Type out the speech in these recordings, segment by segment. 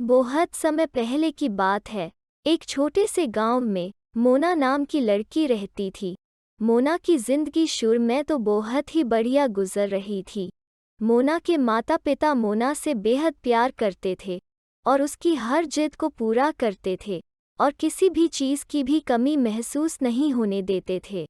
बहुत समय पहले की बात है। एक छोटे से गांव में मोना नाम की लड़की रहती थी। मोना की जिंदगी शुरू में तो बहुत ही बढ़िया गुजर रही थी। मोना के माता पिता मोना से बेहद प्यार करते थे और उसकी हर जिद को पूरा करते थे और किसी भी चीज़ की भी कमी महसूस नहीं होने देते थे।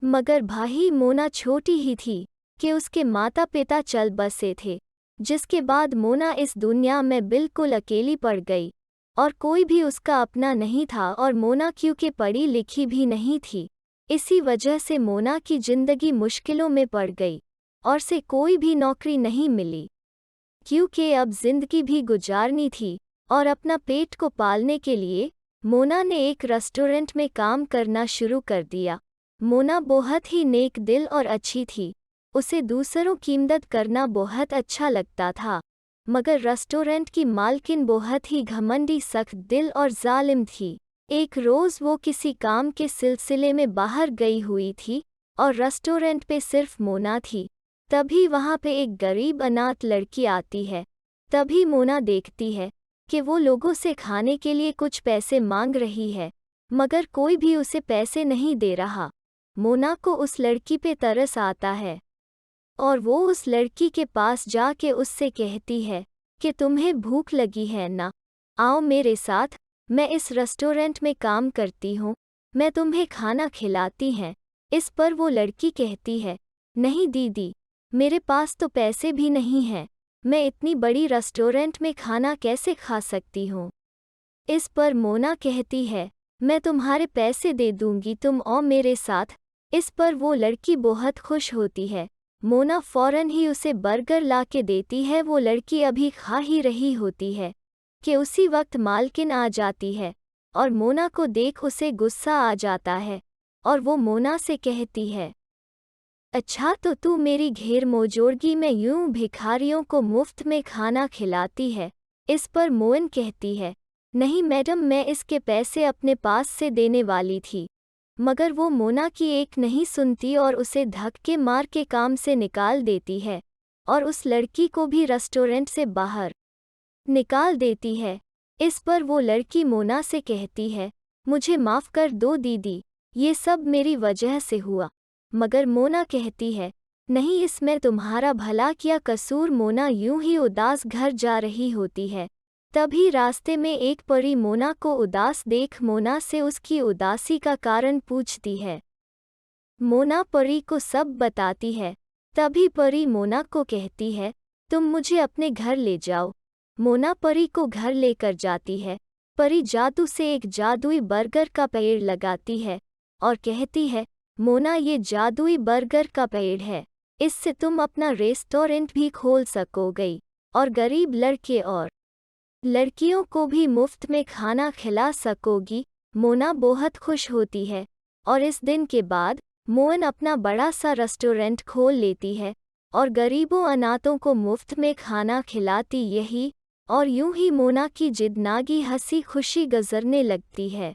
मगर भाई मोना छोटी ही थी कि उसके माता पिता चल बसे थे, जिसके बाद मोना इस दुनिया में बिल्कुल अकेली पड़ गई और कोई भी उसका अपना नहीं था। और मोना क्योंकि पढ़ी लिखी भी नहीं थी, इसी वजह से मोना की जिंदगी मुश्किलों में पड़ गई और से कोई भी नौकरी नहीं मिली, क्योंकि अब जिंदगी भी गुजारनी थी और अपना पेट को पालने के लिए मोना ने एक रेस्टोरेंट में काम करना शुरू कर दिया। मोना बहुत ही नेक दिल और अच्छी थी, उसे दूसरों की मदद करना बहुत अच्छा लगता था। मगर रेस्टोरेंट की मालकिन बहुत ही घमंडी, सख्त दिल और जालिम थी। एक रोज़ वो किसी काम के सिलसिले में बाहर गई हुई थी और रेस्टोरेंट पे सिर्फ मोना थी। तभी वहाँ पे एक गरीब अनाथ लड़की आती है। तभी मोना देखती है कि वो लोगों से खाने के लिए कुछ पैसे मांग रही है, मगर कोई भी उसे पैसे नहीं दे रहा। मोना को उस लड़की पे तरस आता है और वो उस लड़की के पास जाके उससे कहती है कि तुम्हें भूख लगी है ना, आओ मेरे साथ, मैं इस रेस्टोरेंट में काम करती हूँ, मैं तुम्हें खाना खिलाती हैं। इस पर वो लड़की कहती है, नहीं दीदी, मेरे पास तो पैसे भी नहीं हैं, मैं इतनी बड़ी रेस्टोरेंट में खाना कैसे खा सकती हूँ। इस पर मोना कहती है, मैं तुम्हारे पैसे दे दूंगी, तुम आओ मेरे साथ। इस पर वो लड़की बहुत खुश होती है। मोना फौरन ही उसे बर्गर ला के देती है। वो लड़की अभी खा ही रही होती है कि उसी वक्त मालकिन आ जाती है और मोना को देख उसे गुस्सा आ जाता है और वो मोना से कहती है, अच्छा तो तू मेरी घेर मोजोड़गी में यूं भिखारियों को मुफ्त में खाना खिलाती है। इस पर मोइन कहती है, नहीं मैडम, मैं इसके पैसे अपने पास से देने वाली थी। मगर वो मोना की एक नहीं सुनती और उसे धक्के मार के काम से निकाल देती है और उस लड़की को भी रेस्टोरेंट से बाहर निकाल देती है। इस पर वो लड़की मोना से कहती है, मुझे माफ़ कर दो दीदी, ये सब मेरी वजह से हुआ। मगर मोना कहती है, नहीं, इसमें तुम्हारा भला क्या कसूर। मोना यूं ही उदास घर जा रही होती है। तभी रास्ते में एक परी मोना को उदास देख मोना से उसकी उदासी का कारण पूछती है। मोना परी को सब बताती है। तभी परी मोना को कहती है, तुम मुझे अपने घर ले जाओ। मोना परी को घर लेकर जाती है। परी जादू से एक जादुई बर्गर का पेड़ लगाती है और कहती है, मोना, ये जादुई बर्गर का पेड़ है, इससे तुम अपना रेस्टोरेंट भी खोल सकोगी और गरीब लड़के और लड़कियों को भी मुफ्त में खाना खिला सकोगी। मोना बहुत खुश होती है और इस दिन के बाद मोहन अपना बड़ा सा रेस्टोरेंट खोल लेती है और गरीबों अनाथों को मुफ्त में खाना खिलाती। यही और यूं ही मोना की जिंदगी हंसी खुशी गुजरने लगती है।